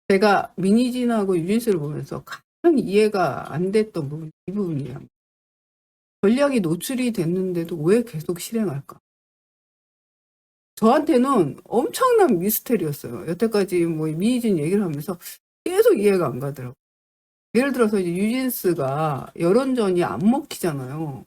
제가 민희진하고 유진스를 보면서 가장 이해가 안 됐던 부분이 이 부분이에요. 전략이 노출이 됐는데도 왜 계속 실행할까? 저한테는 엄청난 미스테리였어요. 여태까지 뭐 민희진 얘기를 하면서 계속 이해가 안 가더라고요. 예를 들어서 이제 유진스가 여론전이 안 먹히잖아요.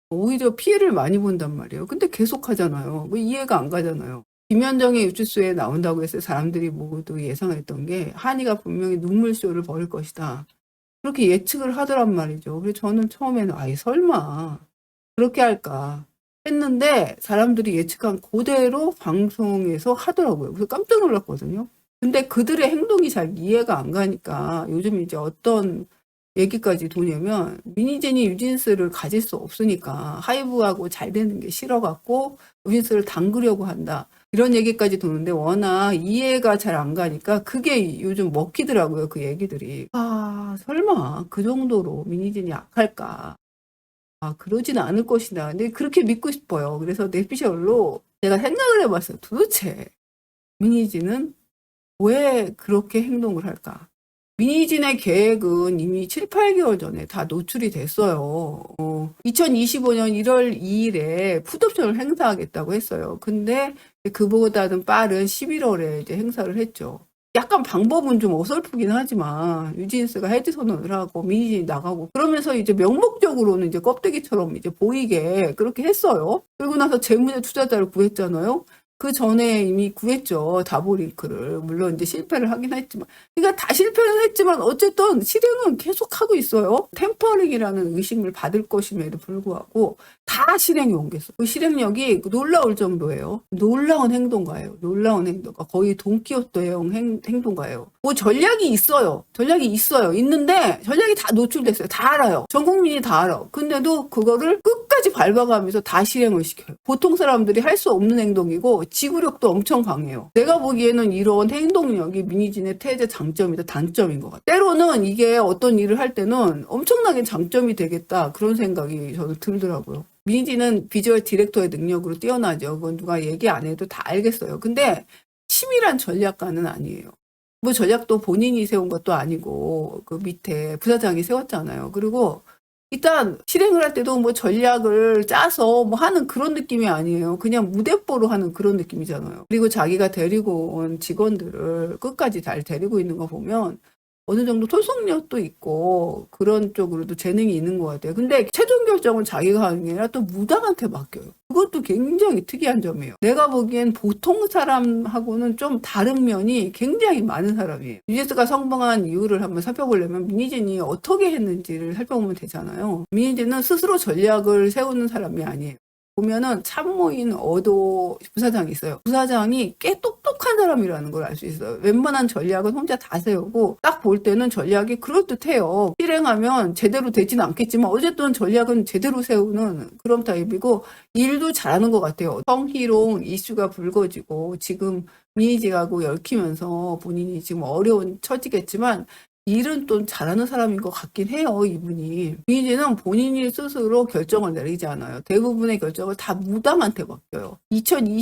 오히려 피해를 많이 본단 말이에요. 근데 계속 하잖아요. 뭐 이해가 안 가잖아요. 김현정의 유추수에 나온다고 해서 사람들이 모두 예상했던 게 한이가 분명히 눈물쇼를 벌일 것이다. 그렇게 예측을 하더란 말이죠. 그래서 저는 처음에는 아이 설마 그렇게 할까 했는데 사람들이 예측한 그대로 방송에서 하더라고요. 그래서 깜짝 놀랐거든요. 근데 그들의 행동이 잘 이해가 안 가니까 요즘 이제 어떤 얘기까지 도냐면 민희진이 유진스를 가질 수 없으니까 하이브하고 잘 되는 게 싫어갖고 유진스를 당그려고 한다. 이런 얘기까지 도는데 워낙 이해가 잘 안 가니까 그게 요즘 먹히더라고요. 그 얘기들이. 아 설마 그 정도로 민희진이 악할까. 아 그러지는 않을 것이다. 근데 그렇게 믿고 싶어요. 그래서 뇌피셜로 제가 생각을 해봤어요. 도대체 민희진은 왜 그렇게 행동을 할까? 민희진의 계획은 이미 7, 8개월 전에 다 노출이 됐어요. 2025년 1월 2일에 풋옵션을 행사하겠다고 했어요. 근데 그보다는 빠른 11월에 이제 행사를 했죠. 약간 방법은 좀 어설프긴 하지만 유진스가 해지 선언을 하고 민희진이 나가고 그러면서 이제 명목적으로는 이제 껍데기처럼 이제 보이게 그렇게 했어요. 그리고 나서 재무제 투자자를 구했잖아요. 그 전에 이미 구했죠. 다보링크를. 물론 이제 실패를 하긴 했지만. 그러니까 다 실패는 했지만 어쨌든 실행은 계속 하고 있어요. 템퍼링이라는 의심을 받을 것임에도 불구하고 다 실행에 옮겼어. 그 실행력이 놀라울 정도예요. 놀라운 행동가예요. 놀라운 행동가. 거의 돈키호테형 행동가예요. 뭐 전략이 있어요. 전략이 있어요. 있는데 전략이 다 노출됐어요. 다 알아요. 전 국민이 다 알아. 근데도 그거를 끝까지 밟아가면서 다 실행을 시켜요. 보통 사람들이 할 수 없는 행동이고 지구력도 엄청 강해요. 내가 보기에는 이런 행동력이 민희진의 태제 장점이다 단점인 것 같아요. 때로는 이게 어떤 일을 할 때는 엄청나게 장점이 되겠다 그런 생각이 저는 들더라고요. 민희진은 비주얼 디렉터의 능력으로 뛰어나죠. 그건 누가 얘기 안 해도 다 알겠어요. 근데 치밀한 전략가는 아니에요. 뭐 전략도 본인이 세운 것도 아니고 그 밑에 부사장이 세웠잖아요. 그리고 일단 실행을 할 때도 뭐 전략을 짜서 뭐 하는 그런 느낌이 아니에요. 그냥 무대뽀로 하는 그런 느낌이잖아요. 그리고 자기가 데리고 온 직원들을 끝까지 잘 데리고 있는 거 보면 어느 정도 토속력도 있고 그런 쪽으로도 재능이 있는 것 같아요. 근데 최종 결정은 자기가 하는 게 아니라 또 무당한테 맡겨요. 그것도 굉장히 특이한 점이에요. 내가 보기엔 보통 사람하고는 좀 다른 면이 굉장히 많은 사람이에요. 유진스가 성공한 이유를 한번 살펴보려면 민희진이 어떻게 했는지를 살펴보면 되잖아요. 민희진은 스스로 전략을 세우는 사람이 아니에요. 보면은 참모인 어도 부사장이 있어요. 부사장이 꽤 똑똑한 사람이라는 걸 알 수 있어요. 웬만한 전략은 혼자 다 세우고 딱 볼 때는 전략이 그럴듯해요. 실행하면 제대로 되지는 않겠지만 어쨌든 전략은 제대로 세우는 그런 타입이고 일도 잘하는 것 같아요. 성희롱 이슈가 불거지고 지금 민희진하고 얽히면서 본인이 지금 어려운 처지겠지만 일은 또 잘하는 사람인 것 같긴 해요, 이분이. 민희진은 본인이 스스로 결정을 내리지 않아요. 대부분의 결정을 다 무당한테 맡겨요.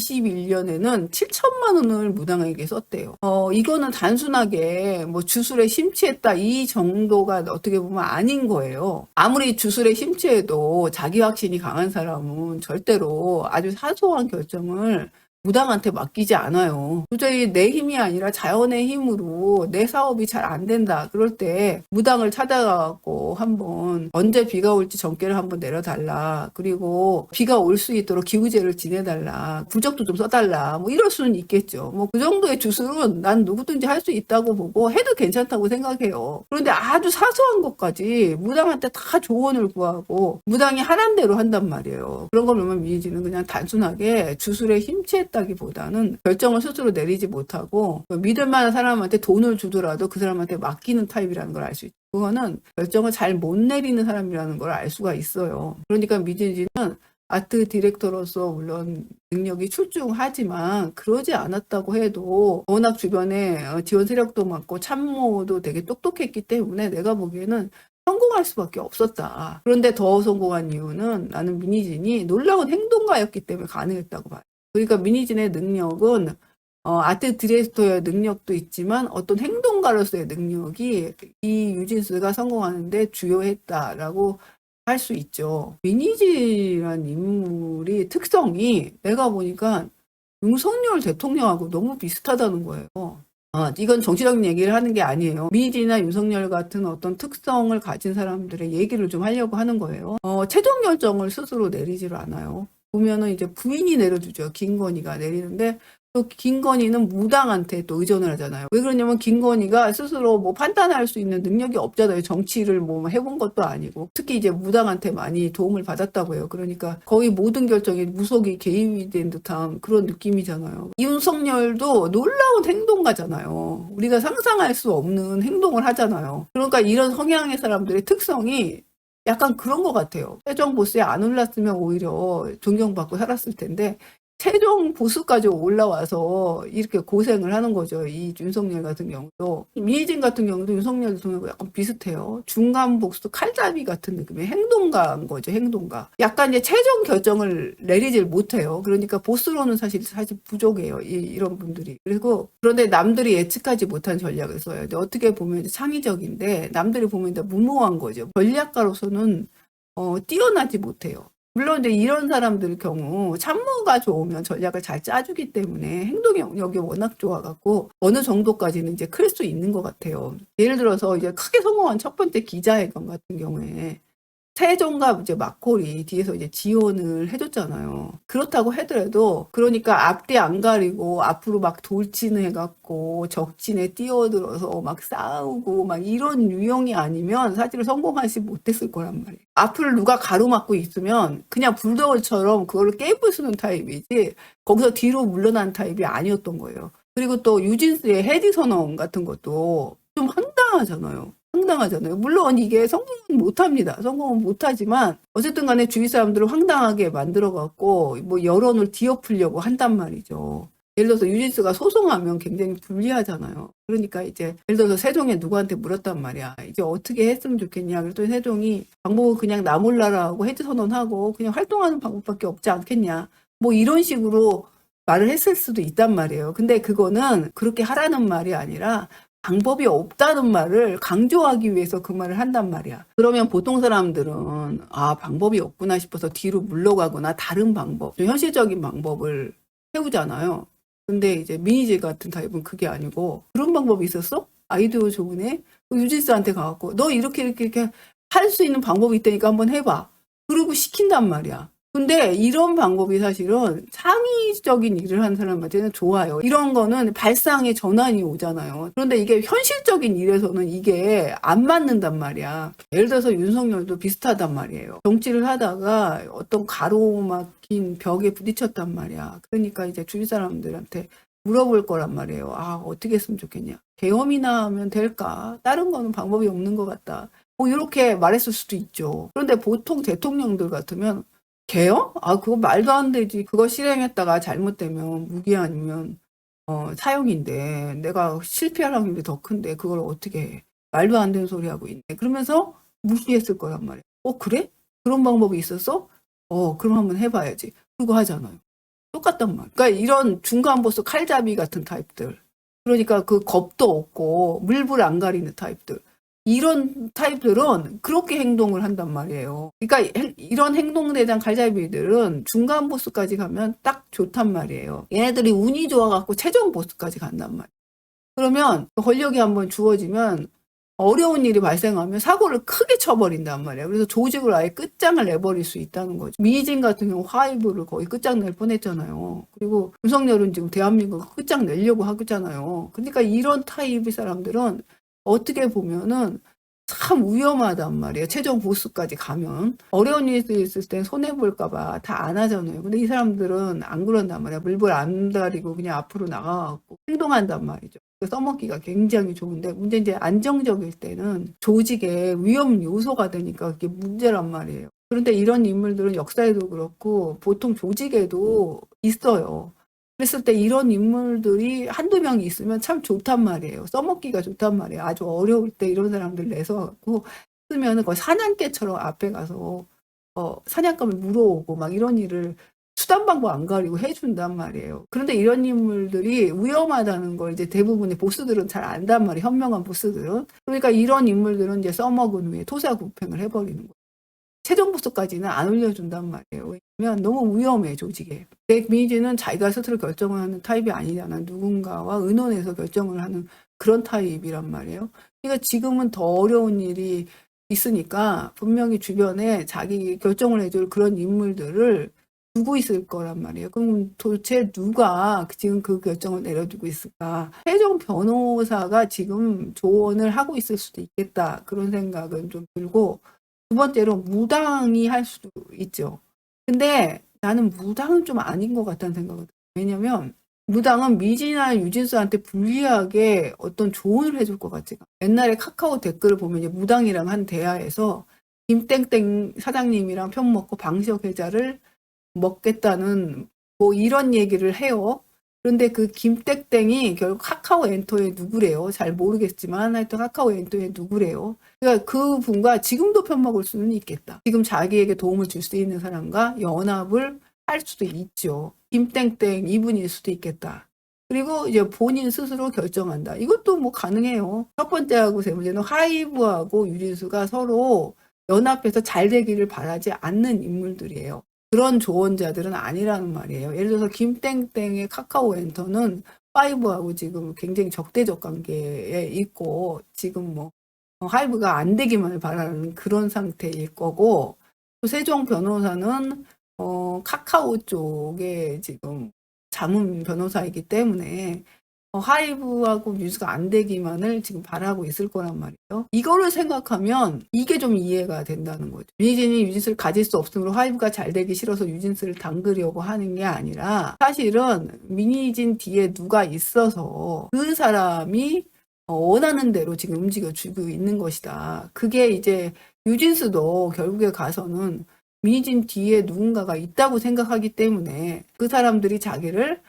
2021년에는 7천만 원을 무당에게 썼대요. 이거는 단순하게 뭐 주술에 심취했다 이 정도가 어떻게 보면 아닌 거예요. 아무리 주술에 심취해도 자기 확신이 강한 사람은 절대로 아주 사소한 결정을 무당한테 맡기지 않아요. 도저히 내 힘이 아니라 자연의 힘으로 내 사업이 잘 안 된다. 그럴 때 무당을 찾아가고 한번 언제 비가 올지 전개를 한번 내려달라. 그리고 비가 올 수 있도록 기우제를 지내달라. 부적도 좀 써달라. 뭐 이럴 수는 있겠죠. 뭐 그 정도의 주술은 난 누구든지 할 수 있다고 보고 해도 괜찮다고 생각해요. 그런데 아주 사소한 것까지 무당한테 다 조언을 구하고 무당이 하란 대로 한단 말이에요. 그런 걸 보면 민희진은 그냥 단순하게 주술에 힘취했다기보다는 결정을 스스로 내리지 못하고 믿을 만한 사람한테 돈을 주더라도 그 사람한테 맡기는 타입이라는 걸 알 수 있죠. 그거는 결정을 잘 못 내리는 사람이라는 걸 알 수가 있어요. 그러니까 민희진은 아트 디렉터로서 물론 능력이 출중하지만 그러지 않았다고 해도 워낙 주변에 지원 세력도 많고 참모도 되게 똑똑했기 때문에 내가 보기에는 성공할 수밖에 없었다. 그런데 더 성공한 이유는 나는 민희진이 놀라운 행동가였기 때문에 가능했다고 봐요. 그러니까 민희진의 능력은 아트 디렉터의 능력도 있지만 어떤 행동가로서의 능력이 이 유진스가 성공하는데 주요했다라고 할 수 있죠. 민희지란 인물이 특성이 내가 보니까 윤석열 대통령하고 너무 비슷하다는 거예요. 이건 정치적인 얘기를 하는 게 아니에요. 민희지나 윤석열 같은 어떤 특성을 가진 사람들의 얘기를 좀 하려고 하는 거예요. 최종 결정을 스스로 내리지를 않아요. 보면은 이제 부인이 내려주죠. 김건희가 내리는데 또 김건희는 무당한테 또 의존을 하잖아요. 왜 그러냐면 김건희가 스스로 뭐 판단할 수 있는 능력이 없잖아요. 정치를 뭐 해본 것도 아니고. 특히 이제 무당한테 많이 도움을 받았다고 해요. 그러니까 거의 모든 결정에 무속이 개입이 된 듯한 그런 느낌이잖아요. 윤석열도 놀라운 행동가잖아요. 우리가 상상할 수 없는 행동을 하잖아요. 그러니까 이런 성향의 사람들의 특성이 약간 그런 것 같아요. 최종 보스에 안 올랐으면 오히려 존경받고 살았을 텐데 최종 보스까지 올라와서 이렇게 고생을 하는 거죠. 이 윤석열 같은 경우도. 민희진 같은 경우도 윤석열 대통령하고 약간 비슷해요. 중간 보스 칼잡이 같은 느낌의 행동가인 거죠. 행동가. 약간 이제 최종 결정을 내리질 못해요. 그러니까 보스로는 사실 부족해요. 이런 분들이. 그리고 그런데 남들이 예측하지 못한 전략을 써요. 근데 어떻게 보면 창의적인데 남들이 보면 무모한 거죠. 전략가로서는 뛰어나지 못해요. 물론 이제 이런 사람들 경우 참모가 좋으면 전략을 잘 짜주기 때문에 행동력이 워낙 좋아갖고 어느 정도까지는 이제 클 수 있는 것 같아요. 예를 들어서 이제 크게 성공한 첫 번째 기자회견 같은 경우에 최종과 이제 마콜이 뒤에서 이제 지원을 해줬잖아요. 그렇다고 하더라도 그러니까 앞뒤 안 가리고 앞으로 막 돌진해갖고 적진에 뛰어들어서 막 싸우고 막 이런 유형이 아니면 사실 성공하지 못했을 거란 말이에요. 앞을 누가 가로막고 있으면 그냥 불더울처럼 그걸로 깨부수는 타입이지 거기서 뒤로 물러난 타입이 아니었던 거예요. 그리고 또 유진스의 해지 선언 같은 것도 좀 황당하잖아요. 물론 이게 성공은 못합니다. 성공은 못하지만 어쨌든 간에 주위 사람들을 황당하게 만들어갖고 뭐 여론을 뒤엎으려고 한단 말이죠. 예를 들어서 유진스가 소송하면 굉장히 불리하잖아요. 그러니까 이제 예를 들어서 세종에 누구한테 물었단 말이야. 이제 어떻게 했으면 좋겠냐. 그랬더니 세종이 방법은 그냥 나 몰라라고 해지 선언하고 그냥 활동하는 방법밖에 없지 않겠냐. 뭐 이런 식으로 말을 했을 수도 있단 말이에요. 근데 그거는 그렇게 하라는 말이 아니라 방법이 없다는 말을 강조하기 위해서 그 말을 한단 말이야. 그러면 보통 사람들은 방법이 없구나 싶어서 뒤로 물러가거나 다른 방법, 좀 현실적인 방법을 세우잖아요. 근데 이제 민희지 같은 타입은 그게 아니고 그런 방법이 있었어? 아이디어 좋으네? 유진스한테 가갖고 너 이렇게 할 수 있는 방법이 있다니까 한번 해봐. 그러고 시킨단 말이야. 근데 이런 방법이 사실은 창의적인 일을 한 사람한테는 좋아요. 이런 거는 발상의 전환이 오잖아요. 그런데 이게 현실적인 일에서는 이게 안 맞는단 말이야. 예를 들어서 윤석열도 비슷하단 말이에요. 정치를 하다가 어떤 가로막힌 벽에 부딪혔단 말이야. 그러니까 이제 주위 사람들한테 물어볼 거란 말이에요. 어떻게 했으면 좋겠냐. 계엄이나 하면 될까? 다른 거는 방법이 없는 것 같다. 뭐 이렇게 말했을 수도 있죠. 그런데 보통 대통령들 같으면 개요? 그거 말도 안 되지. 그거 실행했다가 잘못되면 무기 아니면 사형인데 내가 실패할 확률이 더 큰데 그걸 어떻게 해. 말도 안 되는 소리 하고 있네. 그러면서 무시했을 거란 말이야. 그래? 그런 방법이 있었어? 그럼 한번 해봐야지. 그거 하잖아요. 똑같단 말. 그러니까 이런 중간 보스 칼잡이 같은 타입들. 그러니까 그 겁도 없고 물불 안 가리는 타입들. 이런 타입들은 그렇게 행동을 한단 말이에요. 그러니까 이런 행동대장 칼잡이들은 중간 보스까지 가면 딱 좋단 말이에요. 얘네들이 운이 좋아갖고 최종 보스까지 간단 말이에요. 그러면 권력이 한번 주어지면 어려운 일이 발생하면 사고를 크게 쳐버린단 말이에요. 그래서 조직을 아예 끝장을 내버릴 수 있다는 거죠. 민희진 같은 경우 화이브를 거의 끝장낼 뻔했잖아요. 그리고 윤석열은 지금 대한민국을 끝장내려고 하잖아요. 그러니까 이런 타입의 사람들은 어떻게 보면은 참 위험하단 말이에요. 최종 보스까지 가면. 어려운 일이 있을 때 손해볼까봐 다 안 하잖아요. 근데 이 사람들은 안 그런단 말이야. 물불 안 가리고 그냥 앞으로 나가갖고 행동한단 말이죠. 써먹기가 굉장히 좋은데 문제는 이제 안정적일 때는 조직의 위험 요소가 되니까 그게 문제란 말이에요. 그런데 이런 인물들은 역사에도 그렇고 보통 조직에도 있어요. 그랬을 때 이런 인물들이 한두 명이 있으면 참 좋단 말이에요. 써먹기가 좋단 말이에요. 아주 어려울 때 이런 사람들 내서 갖고 쓰면은 거의 사냥개처럼 앞에 가서 사냥감을 물어오고 막 이런 일을 수단 방법 안 가리고 해준단 말이에요. 그런데 이런 인물들이 위험하다는 걸 이제 대부분의 보스들은 잘 안단 말이에요. 현명한 보스들은. 그러니까 이런 인물들은 이제 써먹은 후에 토사구팽을 해버리는 거예요. 최종 보스까지는 안 올려준단 말이에요. 왜냐면 너무 위험해, 조직에. 민희진은 자기가 스스로 결정을 하는 타입이 아니잖아. 누군가와 의논해서 결정을 하는 그런 타입이란 말이에요. 그러니까 지금은 더 어려운 일이 있으니까 분명히 주변에 자기 결정을 해줄 그런 인물들을 두고 있을 거란 말이에요. 그럼 도대체 누가 지금 그 결정을 내려주고 있을까? 최종 변호사가 지금 조언을 하고 있을 수도 있겠다. 그런 생각은 좀 들고, 두 번째로 무당이 할 수도 있죠. 근데 나는 무당은 좀 아닌 것 같다는 생각을 들어요. 왜냐면 무당은 미진이나 유진수한테 불리하게 어떤 조언을 해줄 것 같지가. 옛날에 카카오 댓글을 보면 이제 무당이랑 한 대화에서 김땡땡 사장님이랑 편 먹고 방시혁 회자를 먹겠다는 뭐 이런 얘기를 해요. 그런데 그 김땡땡이 결국 카카오 엔터의 누구래요. 잘 모르겠지만 하여튼 카카오 엔터의 누구래요. 그러니까 그 분과 지금도 편먹을 수는 있겠다. 지금 자기에게 도움을 줄 수 있는 사람과 연합을 할 수도 있죠. 김땡땡 이분일 수도 있겠다. 그리고 이제 본인 스스로 결정한다. 이것도 뭐 가능해요. 첫 번째하고 세 번째는 하이브하고 유진수가 서로 연합해서 잘 되기를 바라지 않는 인물들이에요. 그런 조언자들은 아니라는 말이에요. 예를 들어서 김땡땡의 카카오 엔터는 하이브하고 지금 굉장히 적대적 관계에 있고, 지금 뭐 하이브가 안 되기만을 바라는 그런 상태일 거고, 또 세종 변호사는 카카오 쪽에 지금 자문 변호사이기 때문에 하이브하고 뉴스가 안 되기만을 지금 바라고 있을 거란 말이에요. 이거를 생각하면 이게 좀 이해가 된다는 거죠. 민희진이 유진스를 가질 수 없으므로 하이브가 잘 되기 싫어서 유진스를 당그려고 하는 게 아니라, 사실은 민희진 뒤에 누가 있어서 그 사람이 원하는 대로 지금 움직여주고 있는 것이다. 그게 이제 유진스도 결국에 가서는 민희진 뒤에 누군가가 있다고 생각하기 때문에 그 사람들이 자기를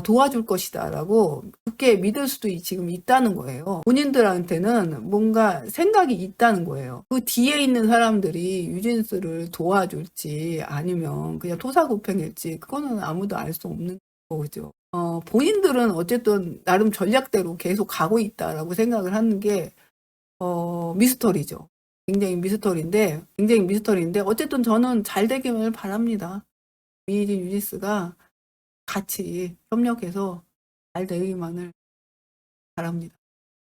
도와줄 것이다 라고 그렇게 믿을 수도 지금 있다는 거예요. 본인들한테는 뭔가 생각이 있다는 거예요. 그 뒤에 있는 사람들이 유진스를 도와줄지 아니면 그냥 토사구팽일지 그거는 아무도 알 수 없는 거죠. 본인들은 어쨌든 나름 전략대로 계속 가고 있다라고 생각을 하는 게 미스터리죠. 굉장히 미스터리인데 어쨌든 저는 잘 되기를 바랍니다. 민희진 유진스가 같이 협력해서 잘 되기만을 바랍니다.